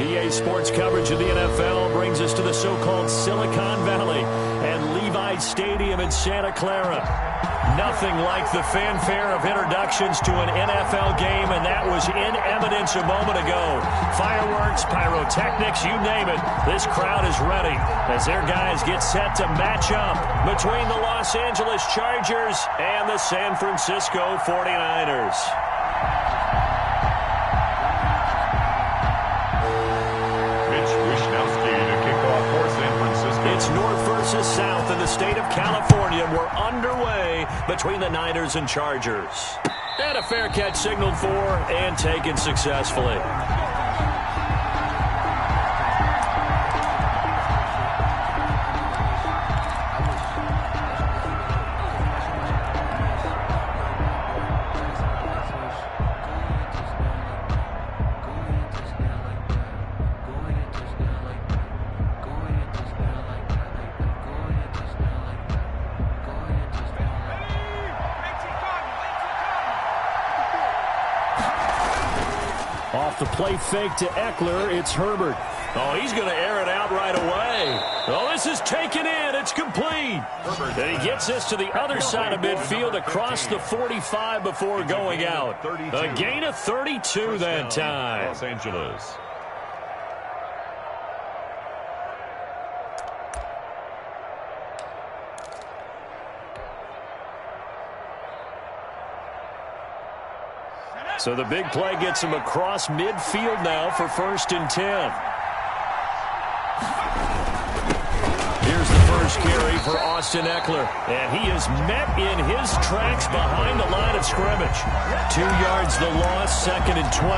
EA Sports coverage of the NFL brings us to the so-called Silicon Valley and Levi Stadium in Santa Clara. Nothing like the fanfare of introductions to an NFL game, and that was in evidence a moment ago. Fireworks, pyrotechnics, you name it. This crowd is ready as their guys get set to match up between the Los Angeles Chargers and the San Francisco 49ers. It's north versus south in the state of California. We're underway between the Niners and Chargers. And a fair catch signaled for and taken successfully. Off the play fake to Eckler, it's Herbert. Oh, he's going to air it out right away. Oh, this is taken in. It's complete. And he gets this to the other side of midfield across the 45 before going out. A gain of 32 that time. Los Angeles. So the big play gets him across midfield now for 1st and 10. Here's the first carry for Austin Eckler. And he is met in his tracks behind the line of scrimmage. 2 yards the loss, 2nd and 12.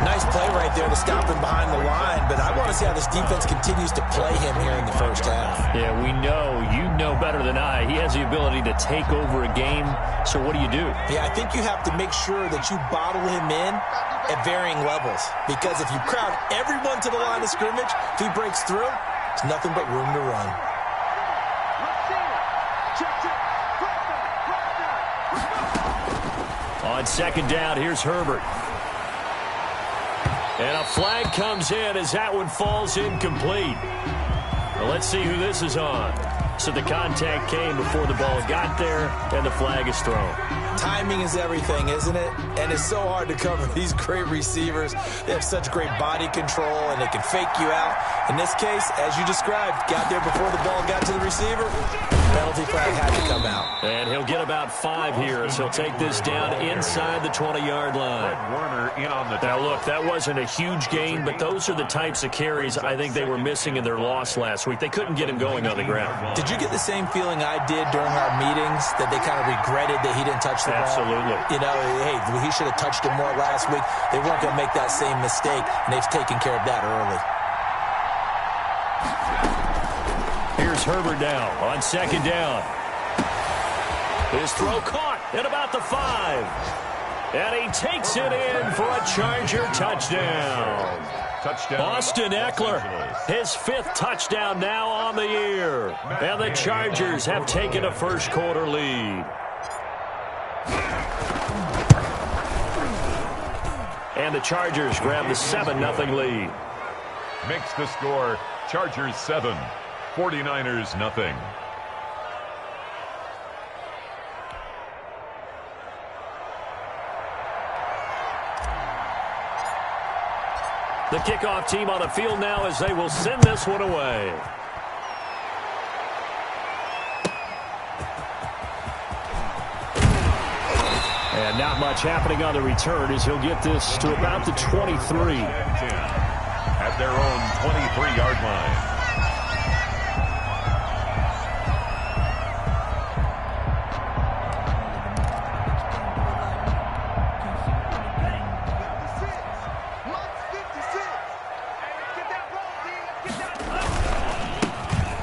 Nice play right there to stop him behind the line, but I want to see how this defense continues to play him here in the first half. Yeah, we know, you know better than I, he has the ability to take over a game. So what do you do? Yeah, I think you have to make sure that you bottle him in at varying levels, because if you crowd everyone to the line of scrimmage, if he breaks through, it's nothing but room to run. On 2nd down, here's Herbert. And a flag comes in as that one falls incomplete. Well, let's see who this is on. So the contact came before the ball got there, and the flag is thrown. Timing is everything, isn't it? And it's so hard to cover these great receivers. They have such great body control, and they can fake you out. In this case, as you described, got there before the ball got to the receiver. Penalty flag had to come out. And he'll get about 5 here as he'll take this down inside the 20-yard line. Now, look, that wasn't a huge gain, but those are the types of carries I think they were missing in their loss last week. They couldn't get him going on the ground. Did you get the same feeling I did during our meetings, that they kind of regretted that he didn't touch the ball? Absolutely. You know, hey, he should have touched it more last week. They weren't going to make that same mistake, and they've taken care of that early. Here's Herbert now on 2nd down. His throw caught at about the 5. And he takes it in for a Charger touchdown. Austin Eckler, his 5th touchdown now on the year. And the Chargers have taken a first-quarter lead. And the Chargers grab the 7-0 lead. Makes the score Chargers 7, 49ers nothing. The kickoff team on the field now as they will send this one away. And not much happening on the return as he'll get this to about the 23. At their own 23-yard line.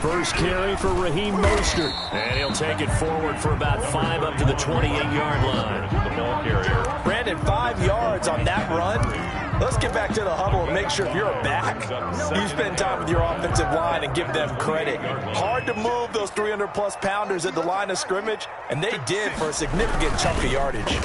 First carry for Raheem Mostert. And he'll take it forward for about 5 up to the 28-yard line. The ball carrier. Brandon, 5 yards on that run. Let's get back to the huddle and make sure if you're a back, you spend time with your offensive line and give them credit. Hard to move those 300-plus pounders at the line of scrimmage, and they did for a significant chunk of yardage.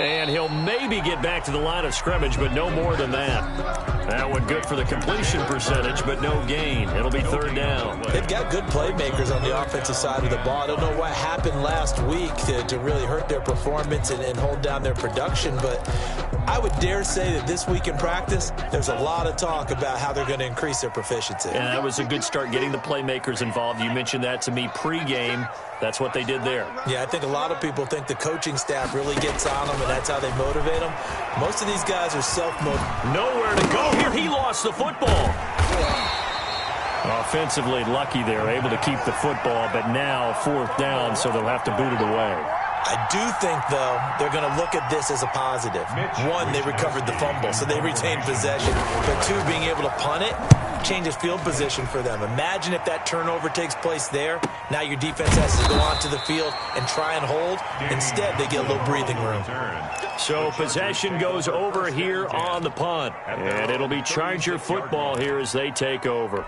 And he'll maybe get back to the line of scrimmage, but no more than that. That one good for the completion percentage, but no gain. It'll be third down. They've got good playmakers on the offensive side of the ball. I don't know what happened last week to really hurt their performance and hold down their production, but I would dare say that this week in practice, there's a lot of talk about how they're going to increase their proficiency. And that was a good start getting the playmakers involved. You mentioned that to me pregame. That's what they did there. Yeah, I think a lot of people think the coaching staff really gets on them, and that's how they motivate them. Most of these guys are self-motivated. Nowhere to go here. He lost the football. Offensively lucky there, able to keep the football, but now fourth down, so they'll have to boot it away. I do think, though, they're going to look at this as a positive. One, they recovered the fumble, so they retained possession. But two, being able to punt it changes field position for them. Imagine if that turnover takes place there. Now your defense has to go onto the field and try and hold. Instead, they get a little breathing room. So possession goes over here on the punt. And it'll be Charger football here as they take over.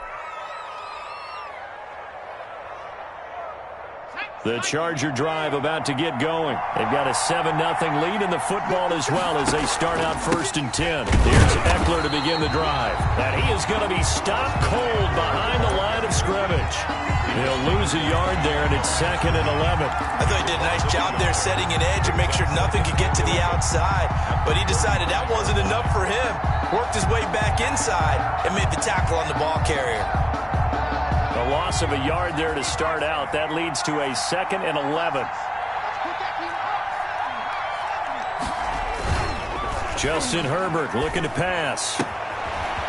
The Charger drive about to get going. They've got a 7-0 lead in the football as well as they start out 1st and 10. Here's Eckler to begin the drive. And he is going to be stopped cold behind the line of scrimmage. He'll lose a yard there, and it's 2nd and 11. I thought he did a nice job there setting an edge and make sure nothing could get to the outside. But he decided that wasn't enough for him. Worked his way back inside and made the tackle on the ball carrier. A loss of a yard there to start out. That leads to a 2nd and 11. Justin Herbert looking to pass.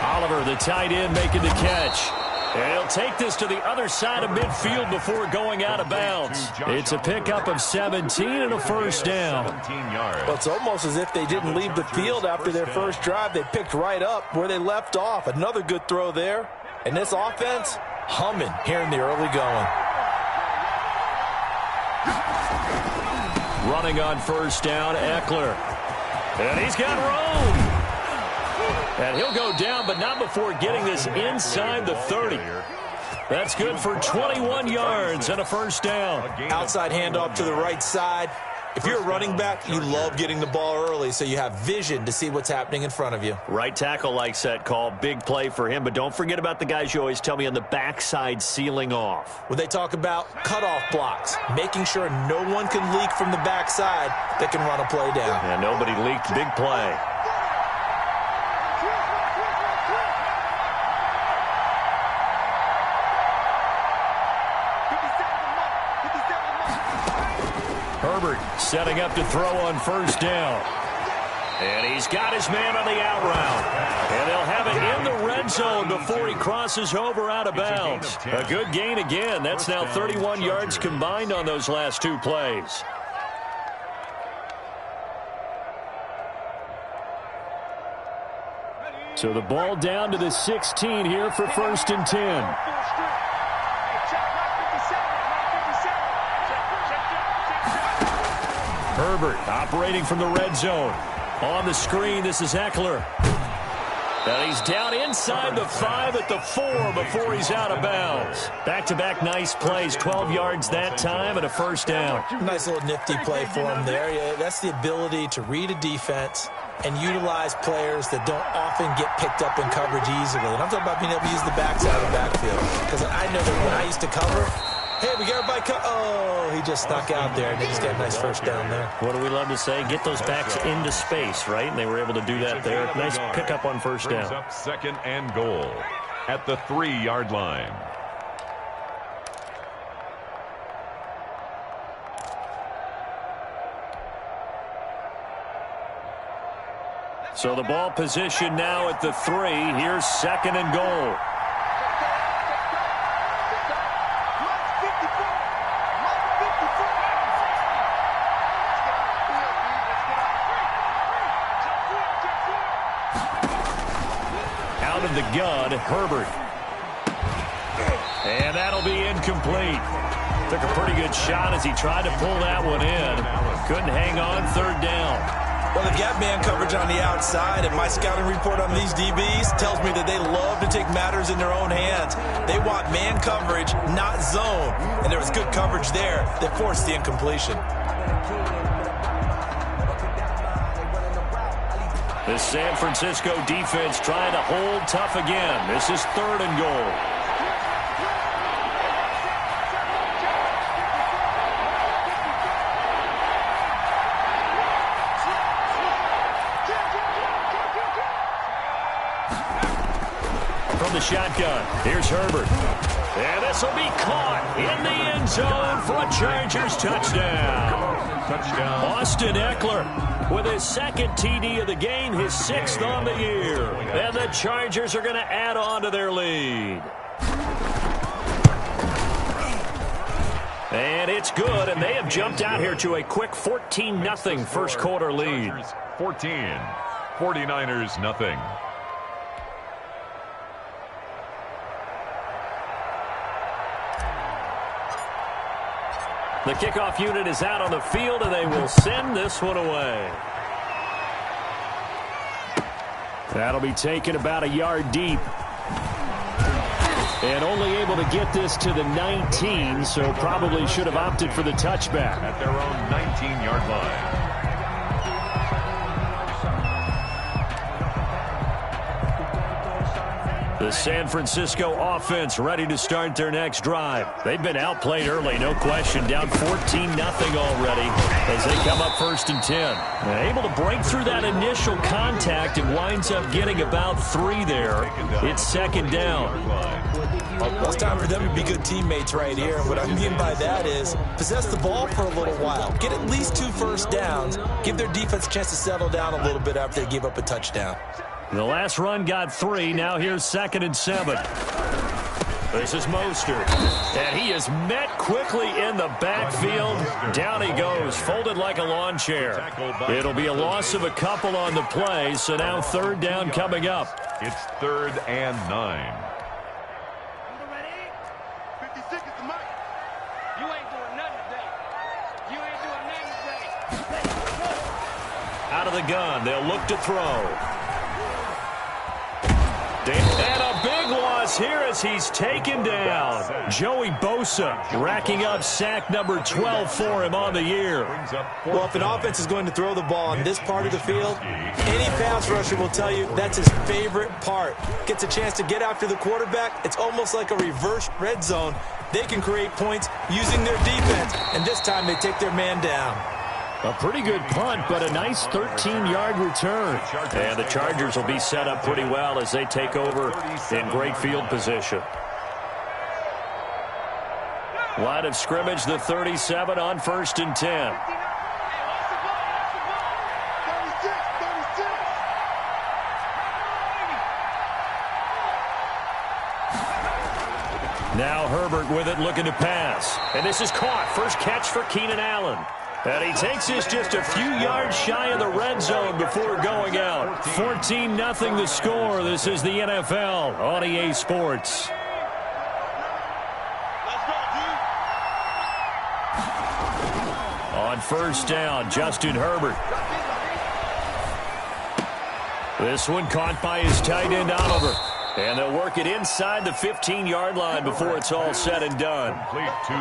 Oliver, the tight end, making the catch. And he'll take this to the other side of midfield before going out of bounds. It's a pickup of 17 and a first down. Well, it's almost as if they didn't leave the field after their first drive. They picked right up where they left off. Another good throw there. And this offense, humming here in the early going. Running on first down, Eckler. And he's got room. And he'll go down, but not before getting this inside the 30. That's good for 21 yards and a first down. Outside handoff to the right side. If you're a running back, you love getting the ball early so you have vision to see what's happening in front of you. Right tackle likes that call. Big play for him. But don't forget about the guys you always tell me on the backside sealing off. When they talk about cutoff blocks, making sure no one can leak from the backside that can run a play down. Yeah, nobody leaked. Big play. Herbert setting up to throw on first down. And he's got his man on the out route. And they'll have it in the red zone before he crosses over out of bounds. A good gain again. That's now 31 yards combined on those last two plays. So the ball down to the 16 here for 1st and 10. Herbert operating from the red zone. On the screen, this is Eckler. And he's down inside the 5 at the 4 before he's out of bounds. Back-to-back nice plays, 12 yards that time and a first down. Nice little nifty play for him there. Yeah, that's the ability to read a defense and utilize players that don't often get picked up in coverage easily. And I'm talking about being able to use the backside of the backfield. Because I know that when I used to cover, hey, we got everybody oh, he just snuck out there, and they just got a nice first down there. What do we love to say? Get those backs into space, right? And they were able to do that there. Nice pickup on first down. Up 2nd and goal at the 3-yard line. So the ball position now at the 3. Here's 2nd and goal. Out of the gun, Herbert. And that'll be incomplete. Took a pretty good shot as he tried to pull that one in. Couldn't hang on, 3rd down. Well, they've got man coverage on the outside, and my scouting report on these DBs tells me that they love to take matters in their own hands. They want man coverage, not zone. And there was good coverage there that forced the incompletion. The San Francisco defense trying to hold tough again. This is 3rd and goal. From the shotgun, here's Herbert. And this will be caught in the end zone for a Chargers touchdown. Austin Eckler with his 2nd TD of the game, his 6th on the year. And the Chargers are going to add on to their lead. And it's good, and they have jumped out here to a quick 14-0 first quarter lead. 14, 49ers nothing. The kickoff unit is out on the field, and they will send this one away. That'll be taken about a yard deep. And only able to get this to the 19, so probably should have opted for the touchback. At their own 19-yard line. The San Francisco offense ready to start their next drive. They've been outplayed early, no question. Down 14-0 already as they come up 1st and 10. And able to break through that initial contact and winds up getting about 3 there. It's 2nd down. Well, it's time for them to be good teammates right here. And what I mean by that is possess the ball for a little while. Get at least 2 first downs. Give their defense a chance to settle down a little bit after they give up a touchdown. The last run got 3. Now here's 2nd and 7. This is Mostert. And he is met quickly in the backfield. Down he goes, folded like a lawn chair. It'll be a loss of a couple on the play, so now 3rd down coming up. It's 3rd and 9. Out of the gun, they'll look to throw. And a big loss here as he's taken down. Joey Bosa racking up sack number 12 for him on the year. Well, if an offense is going to throw the ball on this part of the field, any pass rusher will tell you that's his favorite part. Gets a chance to get after the quarterback. It's almost like a reverse red zone. They can create points using their defense, and this time they take their man down. A pretty good punt, but a nice 13-yard return. And the Chargers will be set up pretty well as they take over in great field position. Line of scrimmage, the 37 on 1st and 10. Now Herbert with it, looking to pass. And this is caught. First catch for Keenan Allen. And he takes this just a few yards shy of the red zone before going out. 14-0 the score. This is the NFL on EA Sports. On 1st down, Justin Herbert. This one caught by his tight end, Oliver. And they'll work it inside the 15-yard line before it's all said and done.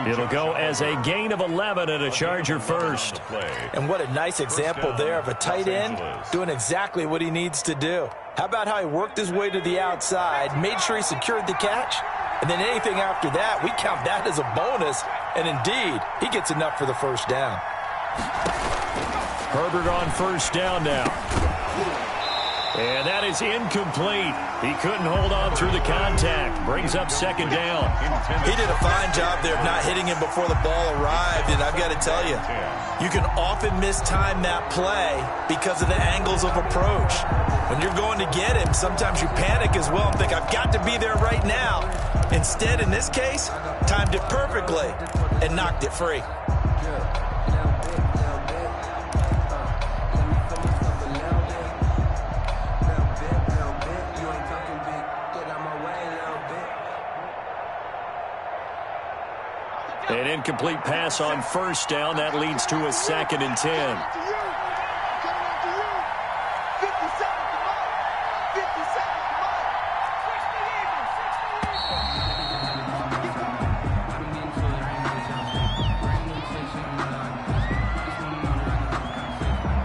It'll go as a gain of 11 and a Charger first. And what a nice example there of a tight end doing exactly what he needs to do. How about how he worked his way to the outside, made sure he secured the catch, and then anything after that, we count that as a bonus. And indeed, he gets enough for the 1st down. Herbert on 1st down now. And that is incomplete. He couldn't hold on through the contact. Brings up 2nd down. He did a fine job there of not hitting him before the ball arrived. And I've got to tell you, you can often mistime that play because of the angles of approach. When you're going to get him, sometimes you panic as well and think, I've got to be there right now. Instead, in this case, timed it perfectly and knocked it free. An incomplete pass on 1st down. That leads to a 2nd and 10.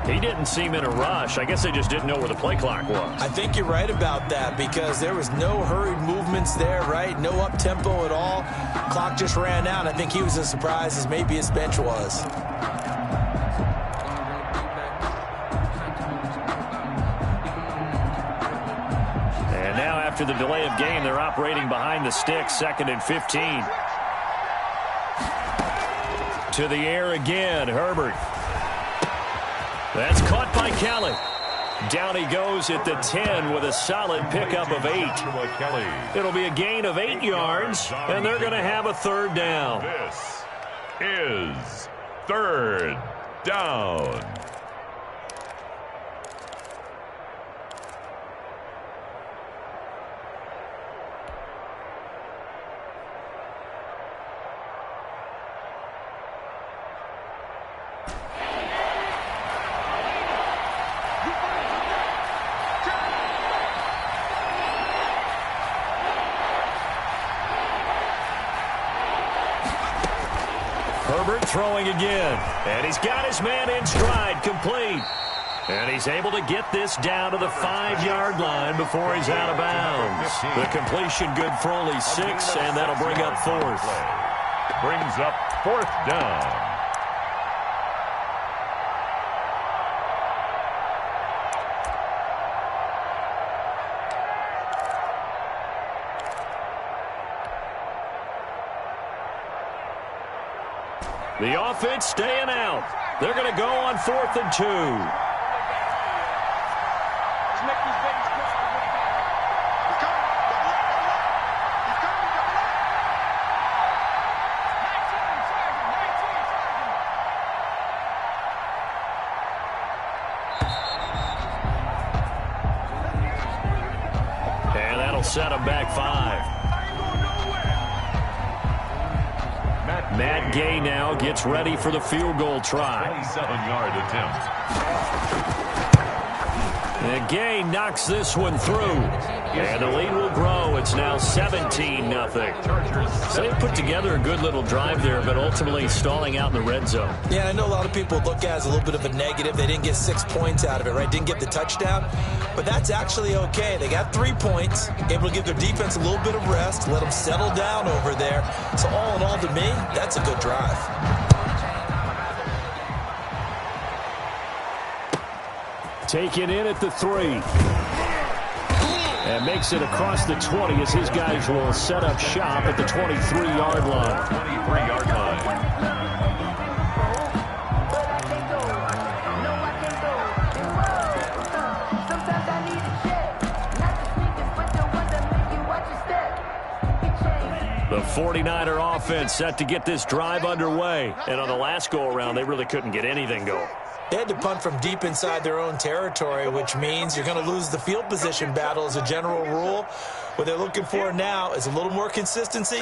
He didn't seem in a rush. I guess they just didn't know where the play clock was. I think you're right about that because there was no hurried movements there, right? No up-tempo at all. Clock just ran out. I think he was as surprised as maybe his bench was. And now after the delay of game, they're operating behind the sticks, 2nd and 15. To the air again, Herbert. That's caught by Kelly. Down he goes at the 10 with a solid pickup of 8. It'll be a gain of 8 yards, and they're going to have a 3rd down. This is 3rd down. Herbert throwing again, and he's got his man in stride, complete. And he's able to get this down to the 5-yard line before he's out of bounds. The completion good for only 6, and that'll bring up 4th. Brings up 4th down. The offense staying out. They're going to go on 4th and 2. And that'll set them back 5. Matt Gay now gets ready for the field goal try. 27-yard attempt. And Gay knocks this one through. And the lead will grow. It's now 17-0. So they put together a good little drive there, but ultimately stalling out in the red zone. Yeah, I know a lot of people look at it as a little bit of a negative. They didn't get 6 points out of it, right? Didn't get the touchdown. But that's actually okay. They got 3 points, able to give their defense a little bit of rest, let them settle down over there. So all in all, to me, that's a good drive. Taken in at the 3. And makes it across the 20 as his guys will set up shop at the 23-yard line. 23-yard line. The 49er offense set to get this drive underway. And on the last go-around, they really couldn't get anything going. They had to punt from deep inside their own territory, which means you're going to lose the field position battle as a general rule. What they're looking for now is a little more consistency,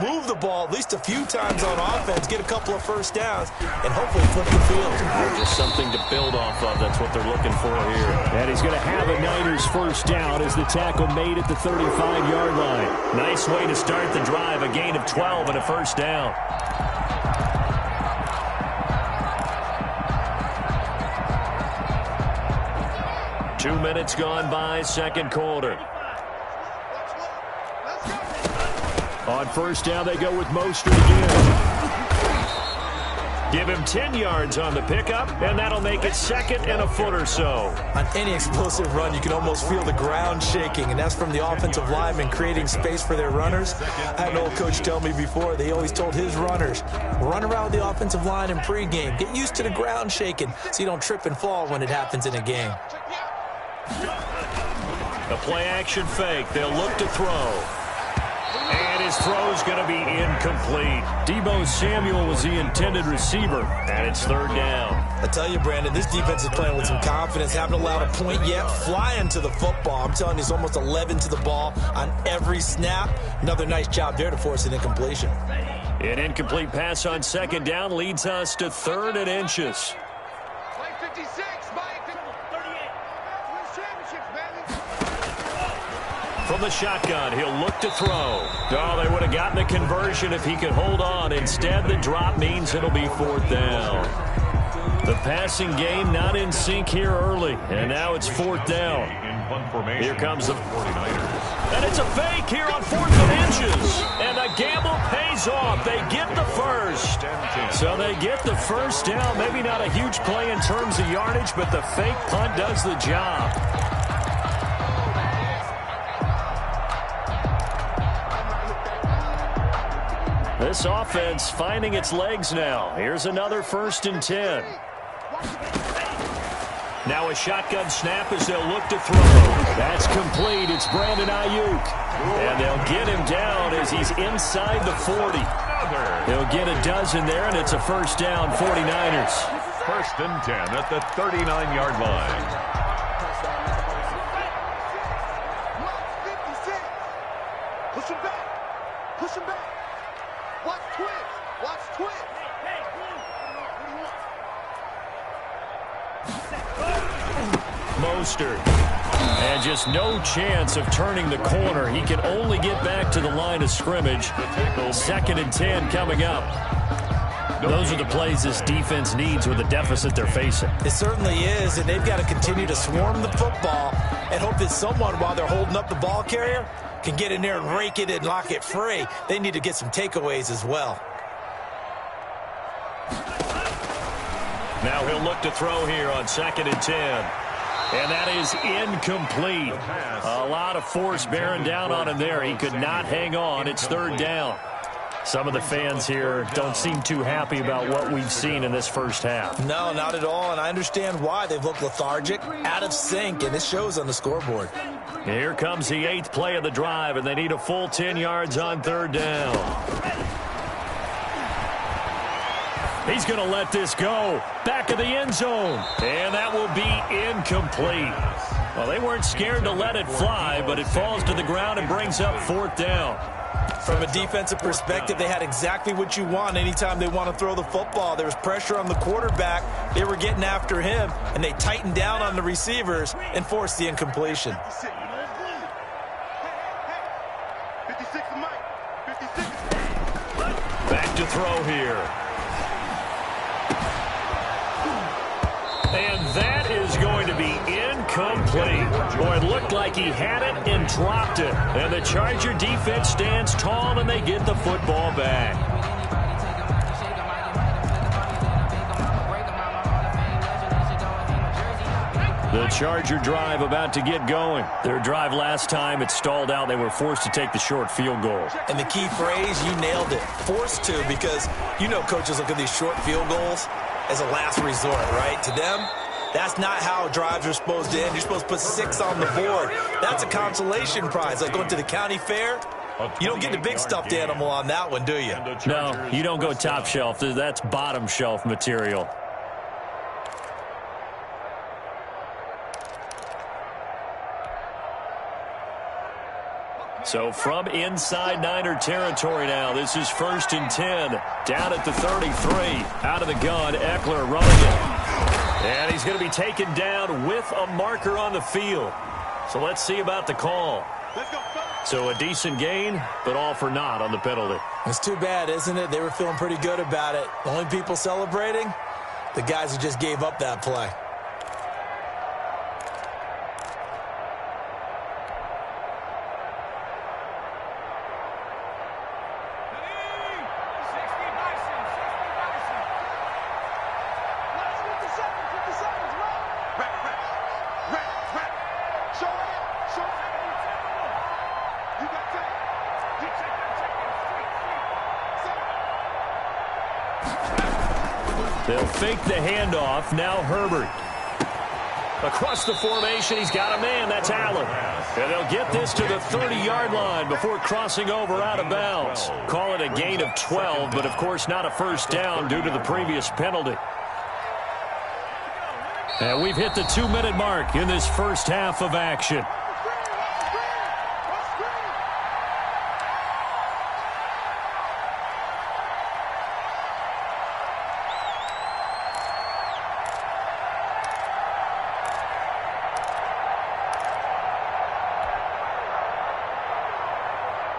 move the ball at least a few times on offense, get a couple of first downs, and hopefully flip the field. Just something to build off of. That's what they're looking for here. And he's going to have a Niners first down as the tackle made at the 35-yard line. Nice way to start the drive, a gain of 12 and a first down. Two minutes gone by, second quarter. On first down, they go with Mostert again. Give him 10 yards on the pickup, and that'll make it 2nd and a foot or so. On any explosive run, you can almost feel the ground shaking, and that's from the offensive linemen creating space for their runners. I had an old coach tell me before, they always told his runners, run around the offensive line in pregame. Get used to the ground shaking so you don't trip and fall when it happens in a game. The play-action fake. They'll look to throw. And his throw's going to be incomplete. Deebo Samuel was the intended receiver, and it's 3rd down. I tell you, Brandon, this defense is playing with some confidence. Haven't allowed a point yet. Flying to the football. I'm telling you, it's almost 11 to the ball on every snap. Another nice job there to force an incompletion. An incomplete pass on 2nd down leads us to 3rd and inches. From the shotgun, he'll look to throw. Oh, they would have gotten the conversion if he could hold on. Instead, the drop means it'll be 4th down. The passing game not in sync here early, and now it's 4th down. Here comes the 49ers. And it's a fake here on 4th and inches. And the gamble pays off. They get the first. So they get the first down. Maybe not a huge play in terms of yardage, but the fake punt does the job. This offense finding its legs now. Here's another 1st and 10. Now a shotgun snap as they'll look to throw. That's complete. It's Brandon Ayuk. And they'll get him down as he's inside the 40. He'll get a dozen there, and it's a 1st down, 49ers. 1st and 10 at the 39-yard line. Push him back. Push him back. Watch twitch. Watch twitch. Mostert. And just no chance of turning the corner. He can only get back to the line of scrimmage. 2nd and 10 coming up. Those are the plays this defense needs with the deficit they're facing. It certainly is, and they've got to continue to swarm the football and hope that someone, while they're holding up the ball carrier, can get in there and rake it and lock it free. They need to get some takeaways as well. Now he'll look to throw here on 2nd and 10. And that is incomplete. A lot of force bearing down on him there. He could not hang on. It's 3rd down. Some of the fans here don't seem too happy about what we've seen in this first half. No, not at all, and I understand why. They've looked lethargic, out of sync, and it shows on the scoreboard. Here comes the 8th play of the drive, and they need a full 10 yards on 3rd down. He's going to let this go. Back of the end zone. And that will be incomplete. Well, they weren't scared to let it fly, but it falls to the ground and brings up 4th down. From a defensive perspective, they had exactly what you want anytime they want to throw the football. There was pressure on the quarterback. They were getting after him, and they tightened down on the receivers and forced the incompletion. 56 Mike. 56. Back to throw here. And that is going to be incomplete. Boy, it looked like he had it and dropped it. And the Charger defense stands tall, and they get the football back. The Charger drive about to get going. Their drive last time, it stalled out. They were forced to take the short field goal. And the key phrase, you nailed it, forced to, because you know coaches look at these short field goals as a last resort, right? To them, that's not how drives are supposed to end. You're supposed to put 6 on the board. That's a consolation prize. Like going to the county fair, you don't get the big stuffed animal on that one, do you? No, you don't go top shelf. That's bottom shelf material. So from inside Niner territory now, this is 1st and 10. Down at the 33. Out of the gun, Eckler running it. And he's going to be taken down with a marker on the field. So let's see about the call. So a decent gain, but all for naught on the penalty. It's too bad, isn't it? They were feeling pretty good about it. The only people celebrating, the guys who just gave up that play. They'll fake the handoff. Now Herbert. Across the formation, he's got a man. That's Allen. And they'll get this to the 30-yard line before crossing over out of bounds. Call it a gain of 12, but of course not a first down due to the previous penalty. And we've hit the 2-minute mark in this first half of action.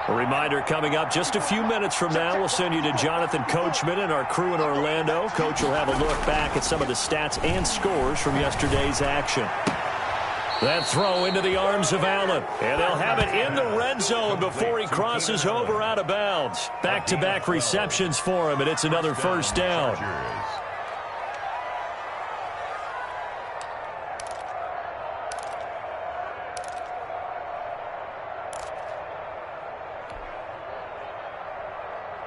A reminder coming up just a few minutes from now, we'll send you to Jonathan Coachman and our crew in Orlando. Coach will have a look back at some of the stats and scores from yesterday's action. That throw into the arms of Allen, and they'll have it in the red zone before he crosses over out of bounds. Back-to-back receptions for him, and it's another first down.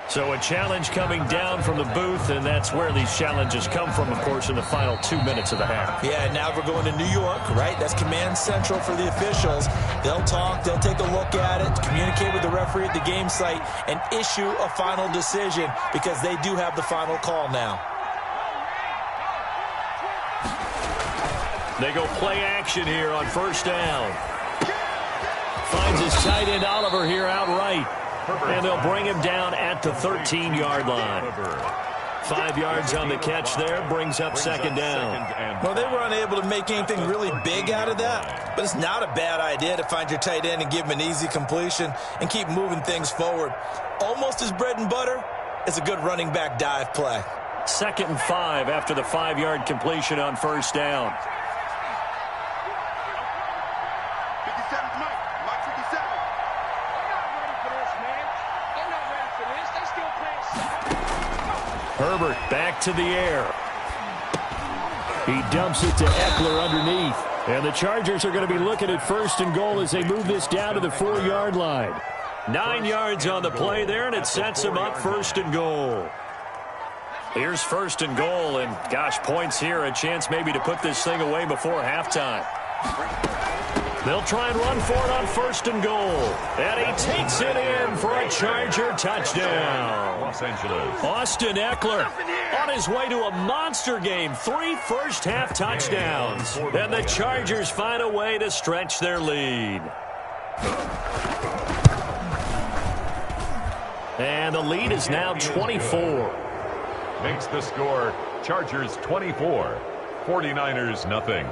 So a challenge coming down from the booth, and that's where these challenges come from, of course, in the final 2 minutes of the half. Yeah, now we're going to New York, right? That's command central for the officials. They'll talk, they'll take a look at it, communicate with the referee at the game site, and issue a final decision because they do have the final call now. They go play action here on first down. Finds his tight end Oliver here outright. And they'll bring him down at the 13-yard line. 5 yards on the catch there, brings up second down. Well, they were unable to make anything really big out of that, but it's not a bad idea to find your tight end and give him an easy completion and keep moving things forward. Almost as bread and butter is a good running back dive play. 2nd and 5 after the 5-yard completion on first down. Herbert back to the air. He dumps it to Eckler underneath. And the Chargers are going to be looking at 1st and goal as they move this down to the 4-yard line. 9 yards on the play there, and it sets them up 1st and goal. Here's 1st and goal, and gosh, points here. A chance maybe to put this thing away before halftime. They'll try and run for it on 1st and goal. And he takes it in for a Charger touchdown. Los Angeles. Austin Eckler on his way to a monster game. 3 first-half touchdowns. And the Chargers find a way to stretch their lead. And the lead is now 24. Makes the score Chargers 24, 49ers nothing.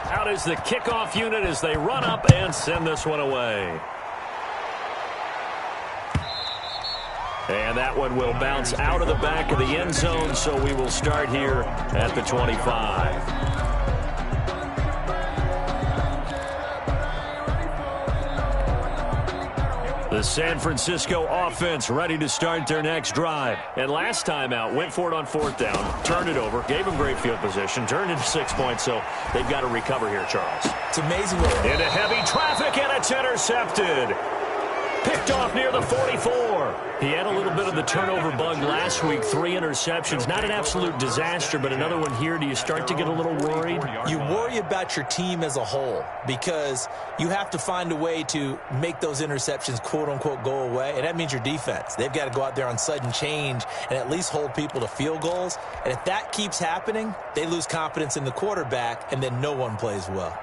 Out is the kickoff unit as they run up and send this one away. And that one will bounce out of the back of the end zone, so we will start here at the 25. The San Francisco offense ready to start their next drive. And last time out, went for it on 4th down, turned it over, gave them great field position, turned into 6 points, so they've got to recover here, Charles. It's amazing. Into heavy traffic, and it's intercepted. Picked off near the 44. He had a little bit of the turnover bug last week. 3 interceptions. Not an absolute disaster, but another one here. Do you start to get a little worried? You worry about your team as a whole because you have to find a way to make those interceptions, quote-unquote, go away, and that means your defense. They've got to go out there on sudden change and at least hold people to field goals. And if that keeps happening, they lose confidence in the quarterback, and then no one plays well.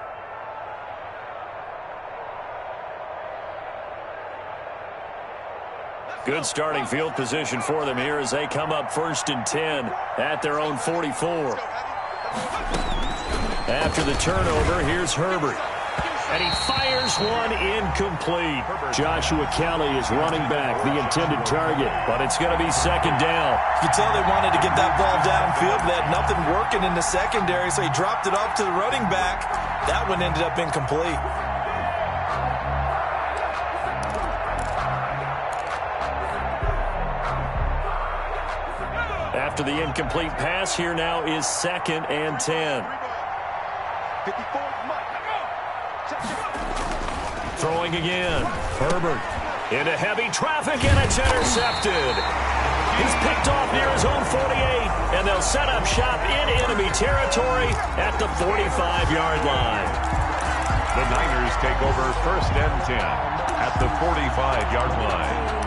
Good starting field position for them here as they come up 1st and 10 at their own 44. After the turnover, here's Herbert. And he fires one incomplete. Joshua Kelly is running back, the intended target, but it's going to be 2nd down. You can tell they wanted to get that ball downfield. They had nothing working in the secondary, so he dropped it off to the running back. That one ended up incomplete. After the incomplete pass, here now is 2nd and 10. Throwing again. Herbert into heavy traffic, and it's intercepted. He's picked off near his own 48, and they'll set up shop in enemy territory at the 45-yard line. The Niners take over 1st and 10 at the 45-yard line.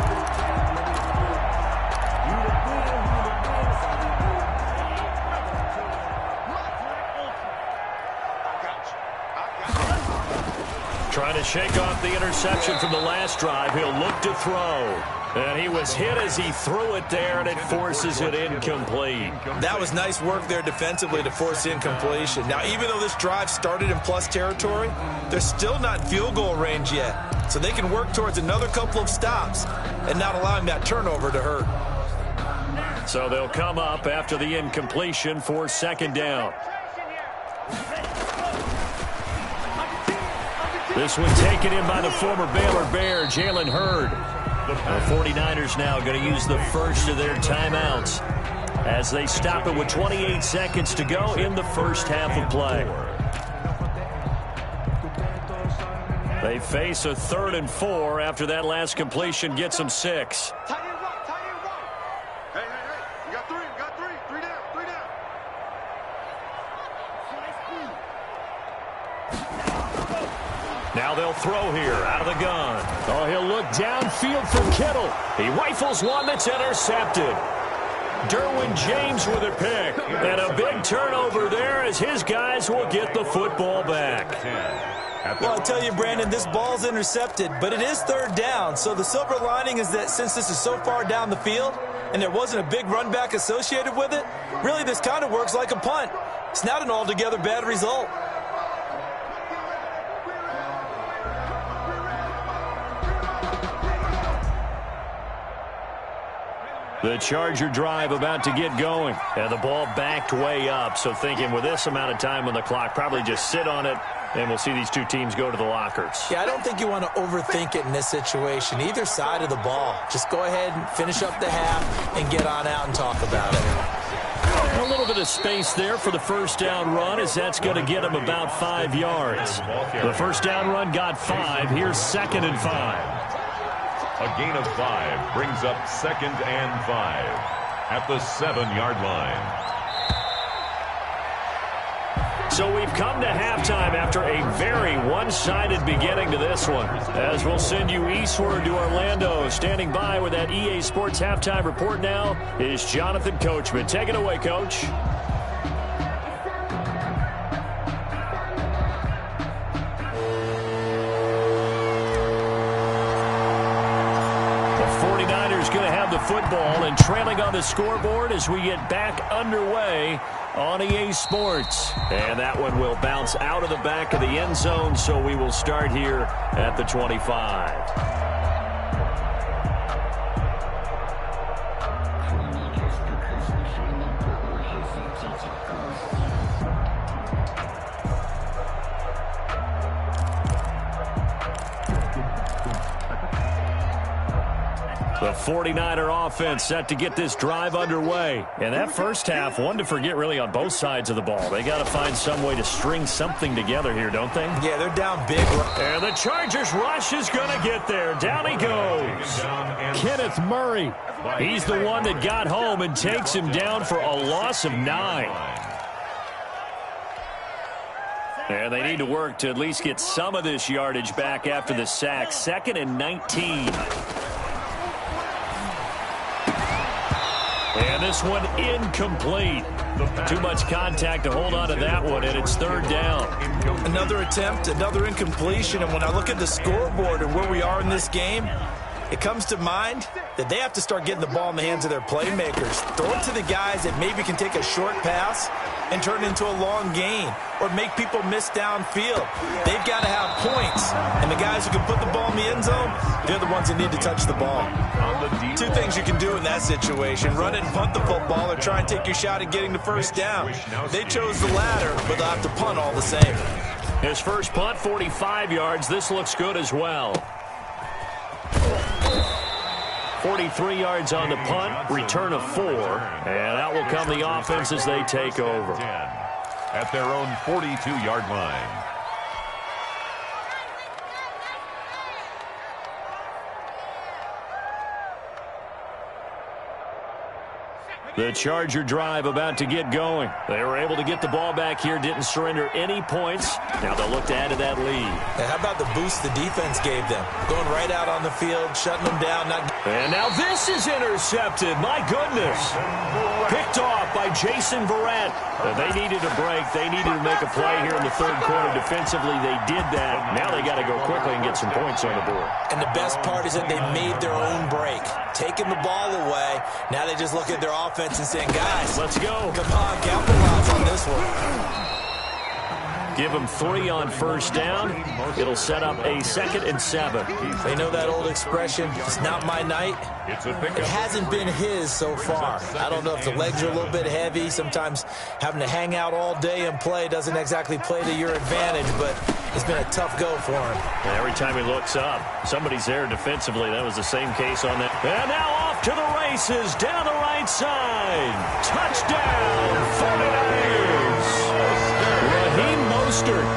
Trying to shake off the interception from the last drive. He'll look to throw. And he was hit as he threw it there, and it forces it incomplete. That was nice work there defensively to force incompletion. Now, even though this drive started in plus territory, they're still not in field goal range yet. So they can work towards another couple of stops and not allowing that turnover to hurt. So they'll come up after the incompletion for second down. This one taken in by the former Baylor Bear, Jalen Hurd. The 49ers now going to use the first of their timeouts as they stop it with 28 seconds to go in the first half of play. They face a 3rd and 4 after that last completion gets them 6. Tight end run, tight end run. Hey, you got three, three down. Now they'll throw here out of the gun. Oh, he'll look downfield for Kittle. He rifles one that's intercepted. Derwin James with a pick. And a big turnover there as his guys will get the football back. Well, I tell you, Brandon, this ball's intercepted, but it is 3rd down. So the silver lining is that since this is so far down the field and there wasn't a big run back associated with it, really this kind of works like a punt. It's not an altogether bad result. The Charger drive about to get going. And the ball backed way up. So thinking with this amount of time on the clock, probably just sit on it, and we'll see these two teams go to the lockers. Yeah, I don't think you want to overthink it in this situation. Either side of the ball. Just go ahead and finish up the half and get on out and talk about it. A little bit of space there for the first down run as that's going to get him about 5 yards. The first down run got 5. Here's 2nd and 5. A gain of 5 brings up 2nd and 5 at the 7-yard line. So we've come to halftime after a very one-sided beginning to this one. As we'll send you eastward to Orlando. Standing by with that EA Sports halftime report now is Jonathan Coachman. Take it away, Coach. Football and trailing on the scoreboard as we get back underway on EA Sports. And that one will bounce out of the back of the end zone, so we will start here at the 25. The 49er offense set to get this drive underway. And that first half, one to forget really on both sides of the ball. They got to find some way to string something together here, don't they? Yeah, they're down big. And the Chargers rush is going to get there. Down he goes. Kenneth Murray. He's the one that got home and takes him down for a loss of 9. And they need to work to at least get some of this yardage back after the sack. 2nd and 19. And this one incomplete. Too much contact to hold on to that one, and it's 3rd down. Another attempt, another incompletion, and when I look at the scoreboard and where we are in this game, it comes to mind that they have to start getting the ball in the hands of their playmakers. Throw it to the guys that maybe can take a short pass and turn it into a long gain or make people miss downfield. They've got to have points, and the guys who can put the ball in the end zone, they're the ones that need to touch the ball. Two things you can do in that situation: run it and punt the football, or try and take your shot at getting the first down. They chose the latter, but they'll have to punt all the same. His first punt, 45 yards. This looks good as well. 43 yards on the punt, return of 4, and out will come the offense as they take over. At their own 42-yard line. The Charger drive about to get going. They were able to get the ball back here, didn't surrender any points. Now they'll look to add to that lead. And how about the boost the defense gave them? Going right out on the field, shutting them down. And now this is intercepted. My goodness. Picked off by Jason Verrett. They needed a break. They needed to make make a play here in the third quarter defensively. They did that. Now they got to go quickly and get some points on the board. And the best part is that they made their own break. Taking the ball away, now they just look at their offense and saying, guys, let's go. Come on, capitalize on this one. Give them 3 on first down. It'll set up a 2nd and 7. They know that old expression, it's not my night. It hasn't been his so far. I don't know if the legs are a little bit heavy. Sometimes having to hang out all day and play doesn't exactly play to your advantage, but it's been a tough go for him. And every time he looks up, somebody's there defensively. That was the same case on that. And now off to the races, down the right side. Touchdown, 49ers. Raheem Mostert,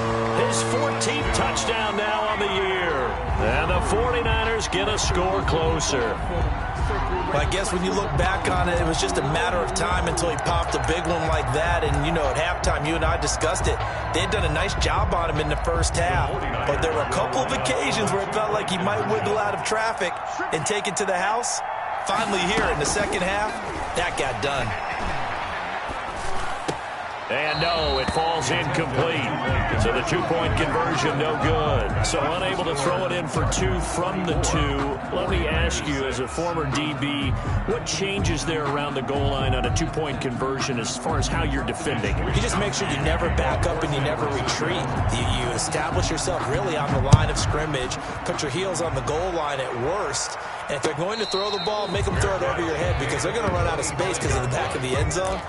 his 14th touchdown now on the year. And the 49ers get a score closer. Well, I guess when you look back on it, it was just a matter of time until he popped a big one like that. And, you know, at halftime, you and I discussed it. They had done a nice job on him in the first half. But there were a couple of occasions where it felt like he might wiggle out of traffic and take it to the house. Finally here in the second half, that got done. And no, it falls incomplete. So the 2-point conversion, no good. So unable to throw it in for 2 from the 2. Let me ask you, as a former DB, what changes there around the goal line on a 2-point conversion as far as how you're defending? You just make sure you never back up and you never retreat. You establish yourself really on the line of scrimmage, put your heels on the goal line at worst. And if they're going to throw the ball, make them throw it over your head because they're going to run out of space because of the back of the end zone.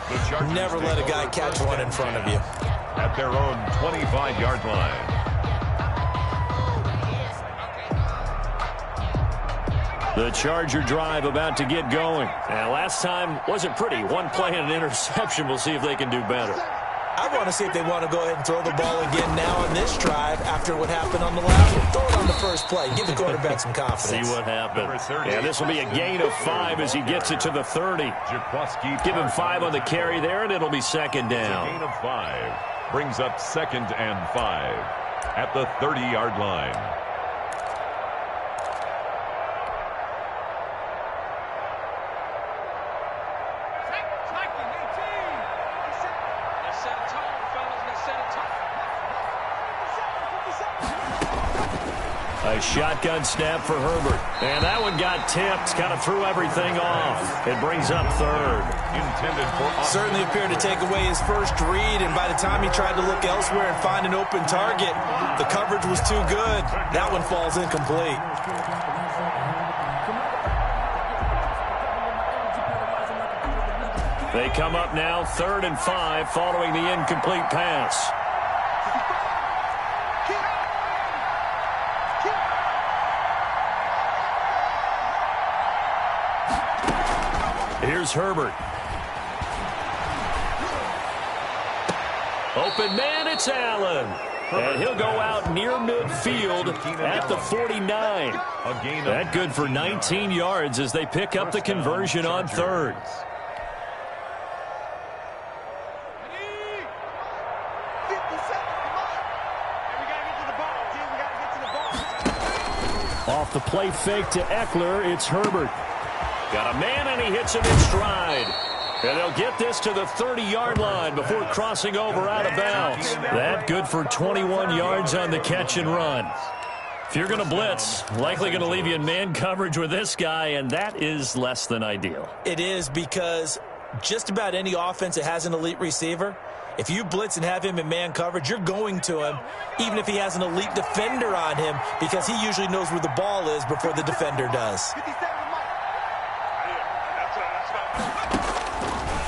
Never let a guy catch one in front of you. At their own 25-yard line. The Charger drive about to get going. And last time wasn't pretty. One play and an interception. We'll see if they can do better. I want to see if they want to go ahead and throw the ball again now on this drive after what happened on the last one. Throw it on the first play. Give the quarterback some confidence. See what happens. Yeah, this will be a gain of 5 as he gets it to the 30. Give him 5 on the carry there, and it'll be 2nd down. A gain of 5 brings up 2nd and 5 at the 30-yard line. A shotgun snap for Herbert. And that one got tipped. Kind of threw everything off. It brings up 3rd. Intended for certainly appeared to take away his first read, and by the time he tried to look elsewhere and find an open target, the coverage was too good. That one falls incomplete. They come up now 3rd and 5 following the incomplete pass. Here's Herbert. Open man, it's Allen. And he'll go out near midfield at the 49. That good for 19 yards as they pick up the conversion on 3rd. Off the play fake to Eckler, it's Herbert. Got a man, and he hits him in stride. And they'll get this to the 30-yard line before crossing over out of bounds. That good for 21 yards on the catch and run. If you're going to blitz, likely going to leave you in man coverage with this guy, and that is less than ideal. It is because just about any offense that has an elite receiver, if you blitz and have him in man coverage, you're going to him, even if he has an elite defender on him, because he usually knows where the ball is before the defender does.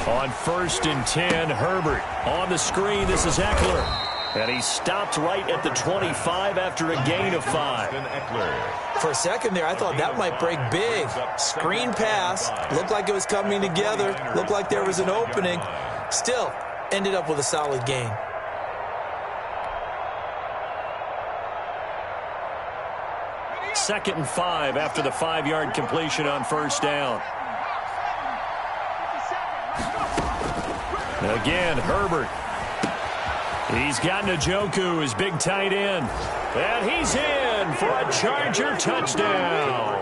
On 1st and 10, Herbert. On the screen, this is Eckler. And he stopped right at the 25 after a gain of 5. For a second there, I thought that might break big. Screen pass. Looked like it was coming together. Looked like there was an opening. Still, ended up with a solid gain. Second and 5 after the 5-yard completion on first down. Again, Herbert. He's got Njoku, his big tight end. And he's in for a Charger touchdown.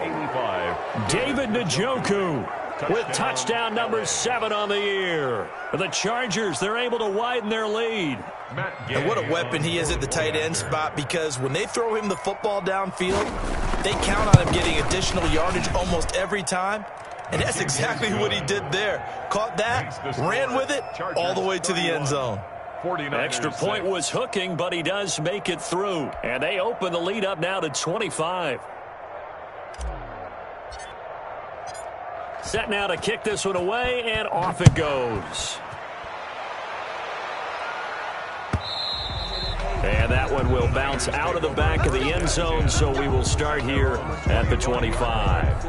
David Njoku. with touchdown number 7 on the year. The Chargers, they're able to widen their lead. And what a weapon he is at the tight end spot, because when they throw him the football downfield, they count on him getting additional yardage almost every time. And that's exactly what he did there. Caught that, ran with it, all the way to the end zone. Extra point was hooking, but he does make it through. And they open the lead up now to 25. Set now to kick this one away, and off it goes. And that one will bounce out of the back of the end zone, so we will start here at the 25.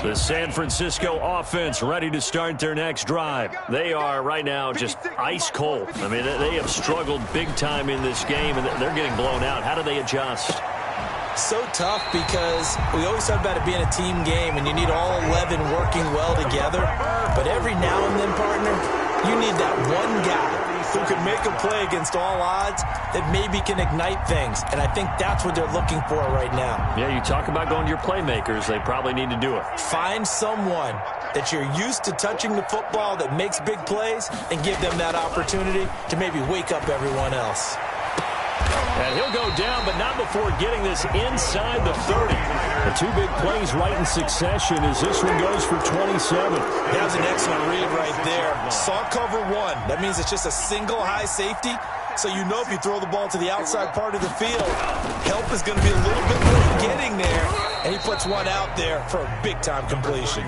The San Francisco offense ready to start their next drive. They are right now just ice cold. I mean, they have struggled big time in this game, and they're getting blown out. How do they adjust? So tough, because we always talk about it being a team game, and you need all 11 working well together. But every now and then, partner, you need that one guy who can make a play against all odds that maybe can ignite things. And I think that's what they're looking for right now. Yeah, you talk about going to your playmakers. They probably need to do it. Find someone that you're used to touching the football that makes big plays and give them that opportunity to maybe wake up everyone else. And he'll go down, but not before getting this inside the 30. The 2 big plays right in succession as this one goes for 27. That was an excellent read right there. Saw cover 1. That means it's just a single high safety. So you know if you throw the ball to the outside part of the field, help is going to be a little bit late getting there. And he puts one out there for a big-time completion.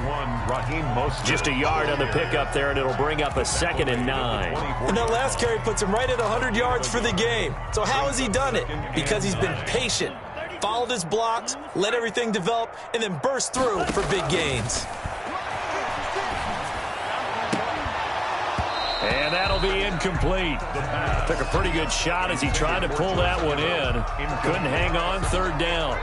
Just a yard on the pickup there, and it'll bring up a 2nd and 9. And that last carry puts him right at 100 yards for the game. So how has he done it? Because he's been patient, followed his blocks, let everything develop, and then burst through for big gains. And that'll be incomplete. Took a pretty good shot as he tried to pull that one in. Couldn't hang on, 3rd down.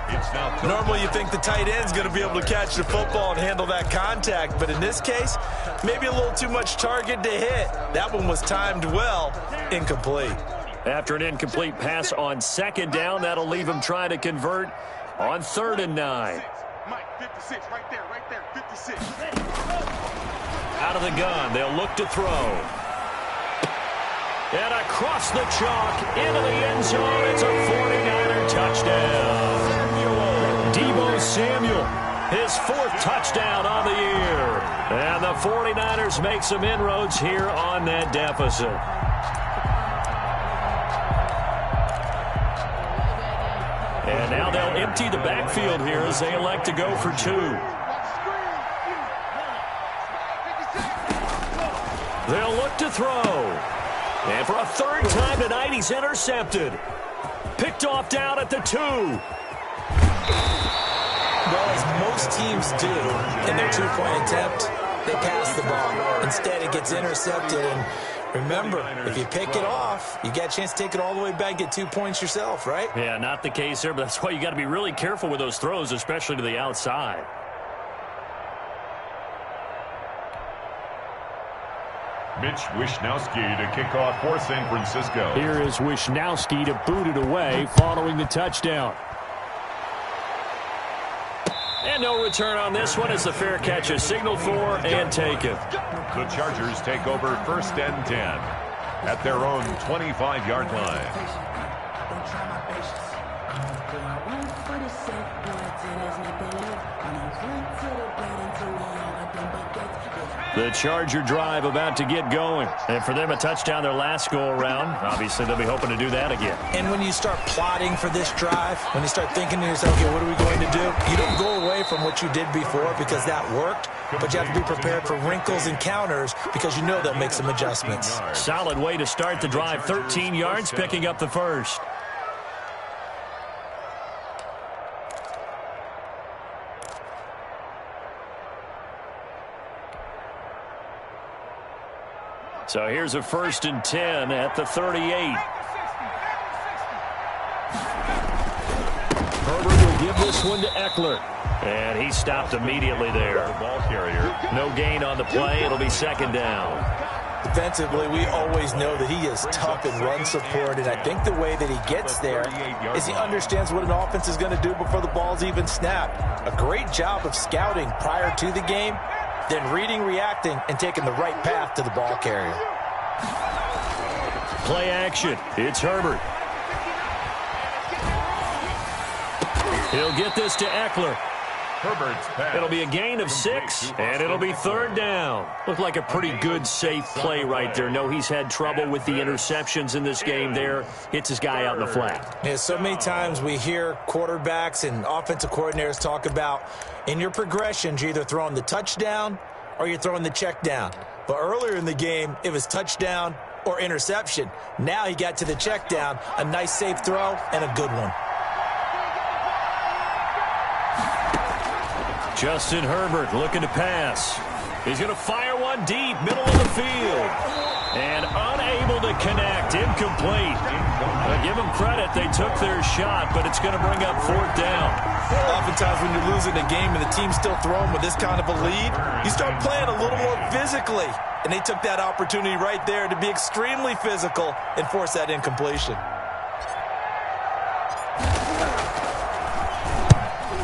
Normally you think the tight end's going to be able to catch the football and handle that contact, but in this case, maybe a little too much target to hit. That one was timed well, incomplete. After an incomplete pass on 2nd down, that'll leave him trying to convert on 3rd and 9. Mike, 56, right there, 56. Out of the gun, they'll look to throw. And across the chalk, into the end zone, it's a 49er touchdown. Deebo Samuel, his 4th touchdown on the year. And the 49ers make some inroads here on that deficit. And now they'll empty the backfield here as they elect to go for 2. They'll look to throw. And for a 3rd time tonight, he's intercepted. Picked off down at the 2. Well, as most teams do in their 2-point attempt, they pass the ball. Instead, it gets intercepted. And remember, if you pick it off, you get a chance to take it all the way back, get 2 points yourself, right? Yeah, not the case there, but that's why you got to be really careful with those throws, especially to the outside. Mitch Wishnowsky to kick off for San Francisco. Here is Wishnowsky to boot it away following the touchdown. And no return on this one as the fair catch is signaled for and taken. The Chargers take over 1st and 10 at their own 25-yard line. The Charger drive about to get going. And for them, a touchdown their last go-around. Obviously, they'll be hoping to do that again. And when you start plotting for this drive, when you start thinking to yourself, okay, what are we going to do? You don't go away from what you did before because that worked, but you have to be prepared for wrinkles and counters because you know they'll make some adjustments. Solid way to start the drive. 13 yards, picking up the 1st. So here's a 1st and 10 at the 38. Herbert will give this one to Eckler. And he stopped immediately there. Ball carrier. No gain on the play. It'll be second down. Defensively, we always know that he is tough in run support, and I think the way that he gets there is he understands what an offense is going to do before the ball's even snapped. A great job of scouting prior to the game, then reading, reacting, and taking the right path to the ball carrier. Play action. It's Herbert. He'll get this to Eckler. Herbert's pass. It'll be a gain of 6, and it'll be third down. Looked like a pretty good, safe play right there. No, he's had trouble with the interceptions in this game there. Hits his guy out in the flat. Yeah, so many times we hear quarterbacks and offensive coordinators talk about in your progressions, you're either throwing the touchdown or you're throwing the check down. But earlier in the game, it was touchdown or interception. Now he got to the check down, a nice safe throw, and a good one. Justin Herbert looking to pass. He's going to fire one deep, middle of the field. And unable to connect, incomplete. Give them credit, they took their shot, but it's going to bring up fourth down. Oftentimes when you're losing a game and the team's still throwing with this kind of a lead, you start playing a little more physically. And they took that opportunity right there to be extremely physical and force that incompletion.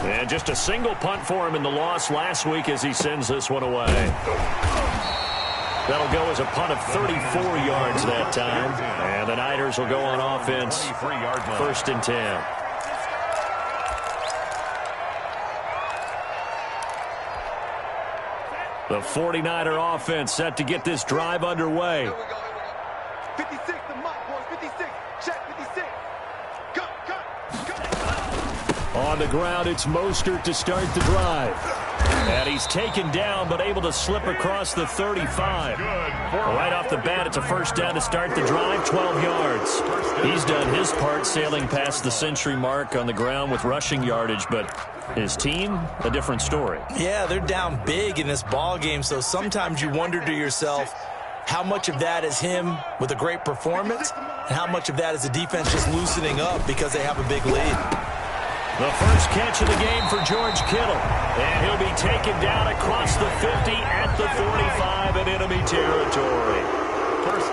And just a single punt for him in the loss last week as he sends this one away. That'll go as a punt of 34 yards that time. And the Niners will go on offense, first and 10. The 49er offense set to get this drive underway. Here we go. 56, the mark, boys. 56. Check 56. Cut. On the ground, it's Mostert to start the drive. And he's taken down, but able to slip across the 35. Right off the bat, it's a first down to start the drive, 12 yards. He's done his part sailing past the century mark on the ground with rushing yardage, but his team, a different story. Yeah, they're down big in this ball game, so sometimes you wonder to yourself how much of that is him with a great performance and how much of that is the defense just loosening up because they have a big lead. The first catch of the game for George Kittle. And he'll be taken down across the 50 at the 45 in enemy territory.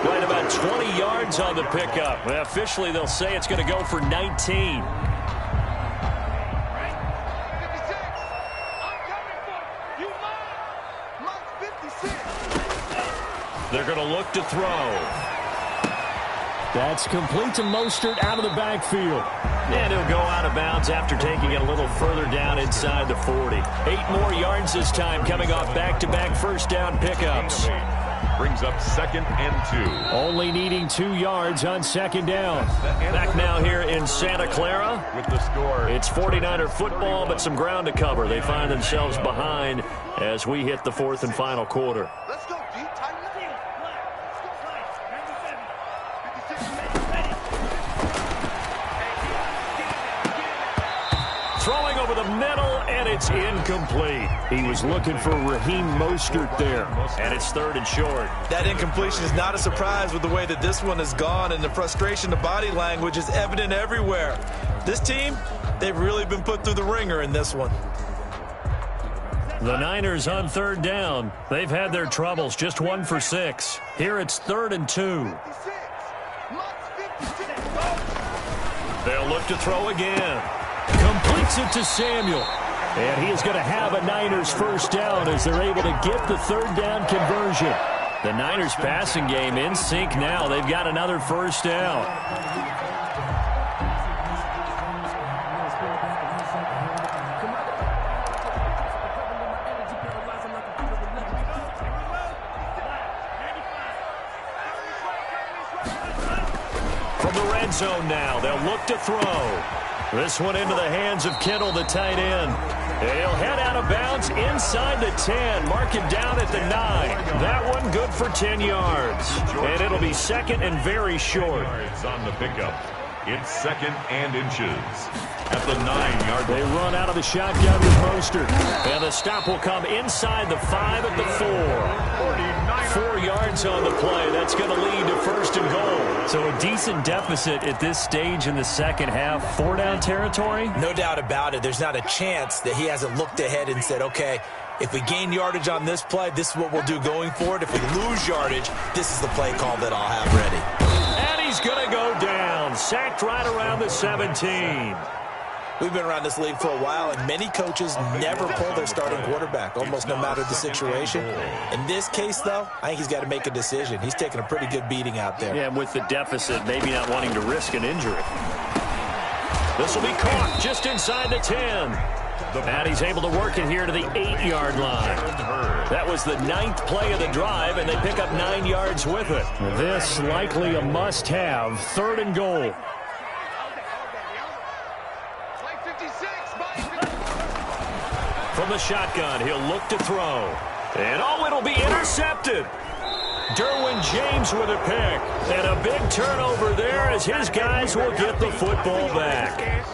Right about 20 yards on the pickup. Well, officially, they'll say it's going to go for 19. They're going to look to throw. That's complete to Mostert out of the backfield. And he'll go out of bounds after taking it a little further down inside the 40. 8 more yards this time coming off back-to-back first down pickups. Brings up second and 2. Only needing 2 yards on second down. Back now here in Santa Clara. With the score. It's 49er football, but some ground to cover. They find themselves behind as we hit the fourth and final quarter. Let's go, D. Tighten up. Throwing over the middle, and it's incomplete. He was looking for Raheem Mostert there, and it's third and short. That incompletion is not a surprise with the way that this one has gone, and the frustration, the body language is evident everywhere. This team, they've really been put through the ringer in this one. The Niners on third down. They've had their troubles, just 1 for 6. Here it's third and 2. They'll look to throw again. Completes it to Samuel. And he is going to have a Niners first down as they're able to get the third down conversion. The Niners passing game in sync now. They've got another first down. From the red zone now, they'll look to throw. This one into the hands of Kittle, the tight end. He'll head out of bounds inside the 10. Mark him down at the 9. That one good for 10 yards. And it'll be second and very short. Yards on the pickup. It's 2nd and inches. At the 9-yard They line. run out of the shotgun with Mostert. And the stop will come inside the 5 at the 4. 4 yards on the play. That's going to lead to 1st and goal. So a decent deficit at this stage in the second half. 4-down territory? No doubt about it. There's not a chance that he hasn't looked ahead and said, okay, if we gain yardage on this play, this is what we'll do going forward. If we lose yardage, this is the play call that I'll have ready. And he's going to go down. Sacked right around the 17. We've been around this league for a while, and many coaches never pull their starting quarterback, almost no matter the situation. In this case, though, I think he's got to make a decision. He's taking a pretty good beating out there. Yeah, and with the deficit, maybe not wanting to risk an injury. This will be caught just inside the 10. And he's able to work it here to the 8-yard line. That was the 9th play of the drive, and they pick up 9 yards with it. This likely a must-have. 3rd and goal. From the shotgun, he'll look to throw. And, oh, it'll be intercepted. Derwin James with a pick. And a big turnover there as his guys will get the football back.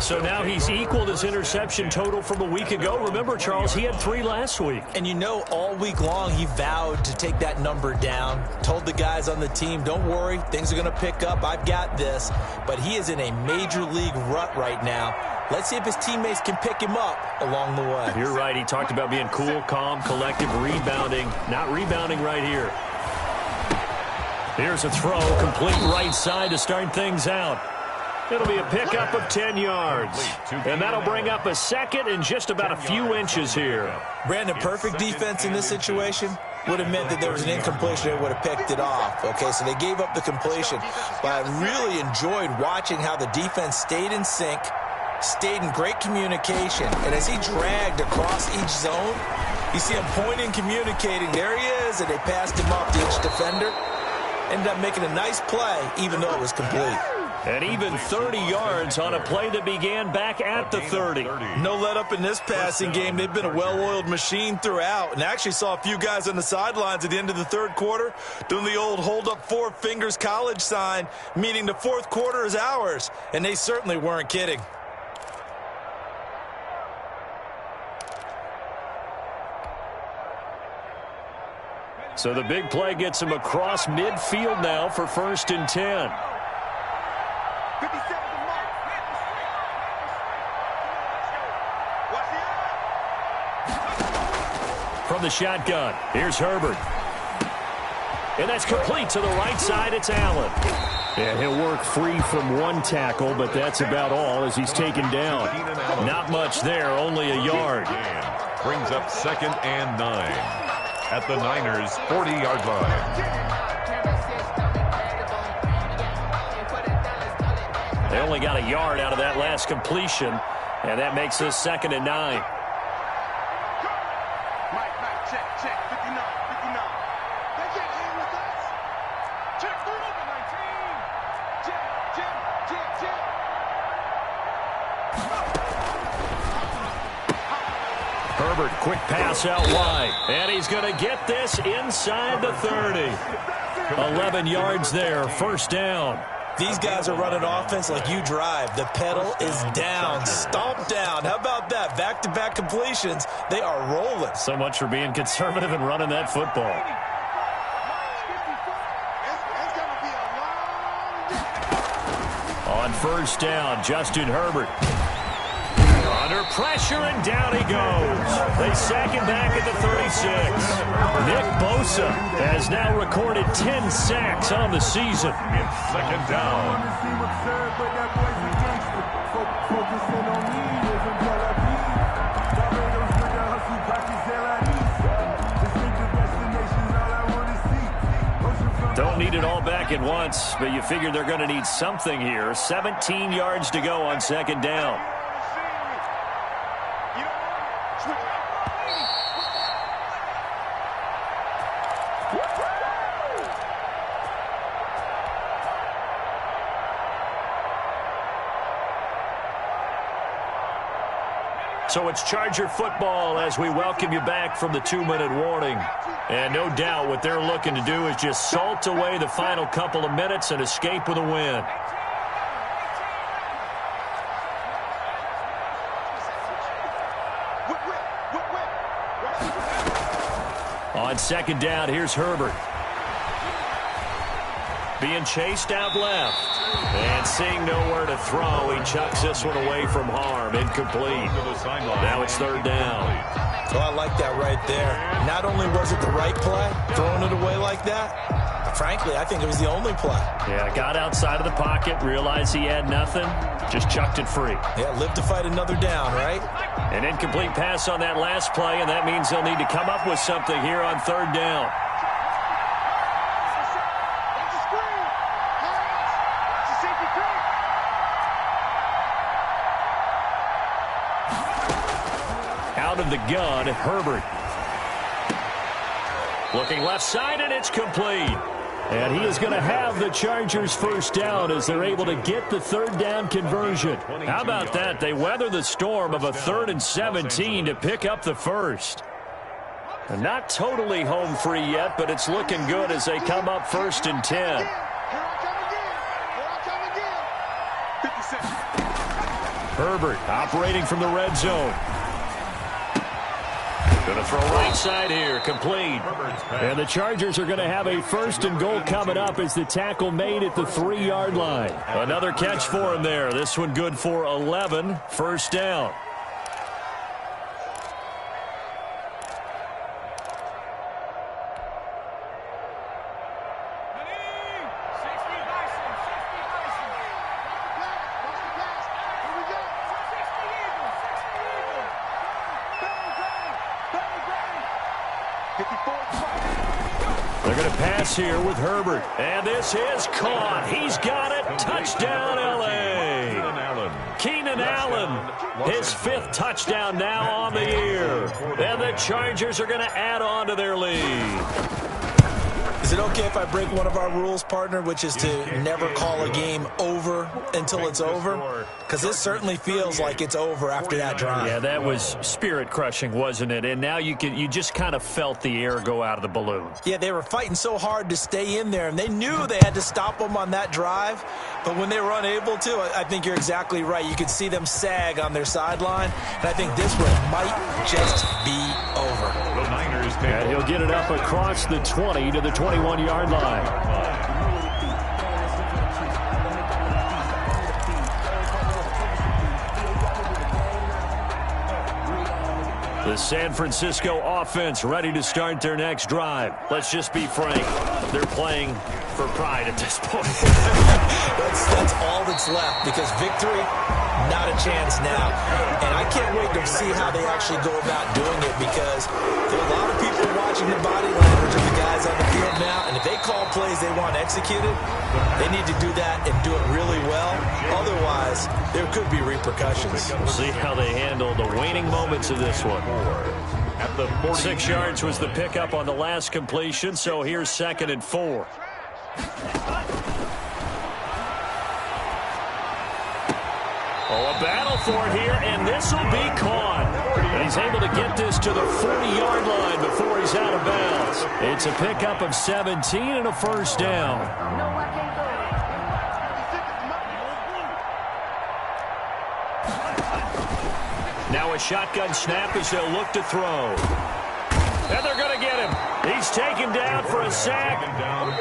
So now he's equaled his interception total from a week ago. Remember, Charles, he had 3 last week. And you know, all week long, he vowed to take that number down. Told the guys on the team, don't worry, things are going to pick up. I've got this. But he is in a major league rut right now. Let's see if his teammates can pick him up along the way. You're right. He talked about being cool, calm, collective, rebounding. Not rebounding right here. Here's a throw, complete right side to start things out. It'll be a pickup of 10 yards. And that'll bring up a 2nd and just about a few inches here. Brandon, perfect defense in this situation would have meant that there was an incompletion. They would have picked it off. Okay, so they gave up the completion. But I really enjoyed watching how the defense stayed in sync, stayed in great communication. And as he dragged across each zone, you see him pointing, communicating. There he is, and they passed him off to each defender. Ended up making a nice play, even though it was complete. And even 30 yards on a play that began back at the 30. No let up in this passing game. They've been a well-oiled machine throughout. And actually saw a few guys on the sidelines at the end of the 3rd quarter doing the old hold up 4 fingers college sign, meaning the 4th quarter is ours. And they certainly weren't kidding. So the big play gets him across midfield now for 1st and 10. From the shotgun, here's Herbert. And that's complete to the right side. It's Allen. And he'll work free from 1 tackle, but that's about all as he's taken down. Not much there, only a yard. Brings up 2nd and 9. At the Niners' 40-yard line. They only got a yard out of that last completion, and that makes this 2nd and 9. Check, 59. They can't hang with us. Check, through over 19. Check. Herbert, quick pass out wide. And he's going to get this inside the 30. 11 yards there, 1st down. These guys are running offense like you drive. The pedal is down, stomped down. How about that? Back-to-back completions. They are rolling. So much for being conservative and running that football. On 1st down, Justin Herbert. Under pressure, and down he goes. They sack him back at the 36. Nick Bosa has now recorded 10 sacks on the season. It's 2nd down. Don't need it all back at once, but you figure they're going to need something here. 17 yards to go on 2nd down. So it's Charger football as we welcome you back from the 2-minute warning. And no doubt what they're looking to do is just salt away the final couple of minutes and escape with a win. On second down, here's Herbert. Being chased out left. And seeing nowhere to throw, he chucks this one away from harm. Incomplete. Now it's third down. Oh, I like that right there. Not only was it the right play, throwing it away like that, but frankly, I think it was the only play. Yeah, got outside of the pocket, realized he had nothing, just chucked it free. Yeah, live to fight another down, right? An incomplete pass on that last play, and that means they'll need to come up with something here on third down. Out of the gun, Herbert. Looking left side, and it's complete. And he is going to have the Chargers first down as they're able to get the third down conversion. How about that? They weather the storm of a 3rd and 17 to pick up the first. And not totally home free yet, but it's looking good as they come up 1st and 10. Herbert operating from the red zone. Going to throw right side here, complete. And the Chargers are going to have a 1st and goal coming up as the tackle made at the 3-yard line. Another catch for him there. This one good for 11, first down. They're going to pass here with Herbert. And this is caught. He's got it. Touchdown, L.A. Keenan Allen, his 5th touchdown now on the year. And the Chargers are going to add on to their lead. Is it okay if I break one of our rules, partner, which is to never call a game over until it's over? Because this certainly feels like it's over after that drive. Yeah, that was spirit-crushing, wasn't it? And now you just kind of felt the air go out of the balloon. Yeah, they were fighting so hard to stay in there, and they knew they had to stop them on that drive. But when they were unable to, I think you're exactly right. You could see them sag on their sideline, and I think this one might just be over. And he'll get it up across the 20 to the 21-yard line. The San Francisco offense ready to start their next drive. Let's just be frank. They're playing for pride at this point. That's all that's left, because victory, not a chance now. And I can't wait to see how they actually go about doing it, because there are a lot of people watching the body language of the guys on the field now, and if they call plays they want executed, they need to do that and do it really well. Otherwise, there could be repercussions. We'll see how they handle the waning moments of this one. At the 6 yards was the pickup on the last completion, so here's 2nd and 4. Oh, a battle for it here, and this will be caught. And he's able to get this to the 40-yard line before he's out of bounds. It's a pickup of 17 and a first down. Now a shotgun snap as they'll look to throw. And they're going to get him. He's taken down for a sack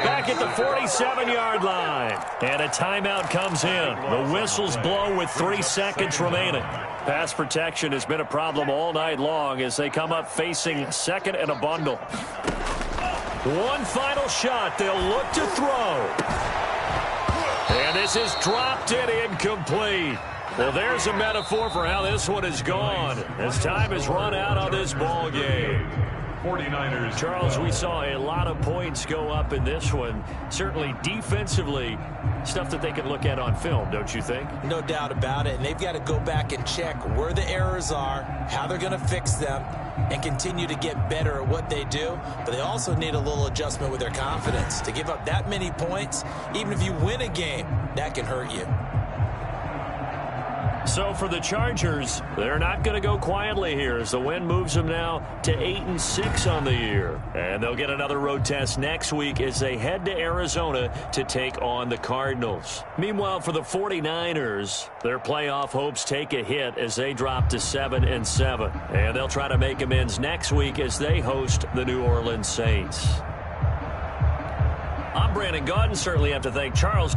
back at the 47-yard line. And a timeout comes in. The whistles blow with 3 seconds remaining. Pass protection has been a problem all night long as they come up facing 2nd and a bundle. One final shot. They'll look to throw. And this is dropped and incomplete. Well, there's a metaphor for how this one has gone as time has run out on this ball game. 49ers. Charles, we saw a lot of points go up in this one. Certainly defensively, stuff that they can look at on film, don't you think? No doubt about it. And they've got to go back and check where the errors are, how they're going to fix them, and continue to get better at what they do. But they also need a little adjustment with their confidence. To give up that many points, even if you win a game, that can hurt you. So for the Chargers, they're not going to go quietly here as the win moves them now to 8-6 on the year. And they'll get another road test next week as they head to Arizona to take on the Cardinals. Meanwhile, for the 49ers, their playoff hopes take a hit as they drop to 7-7. And they'll try to make amends next week as they host the New Orleans Saints. I'm Brandon Gaudin. Certainly have to thank Charles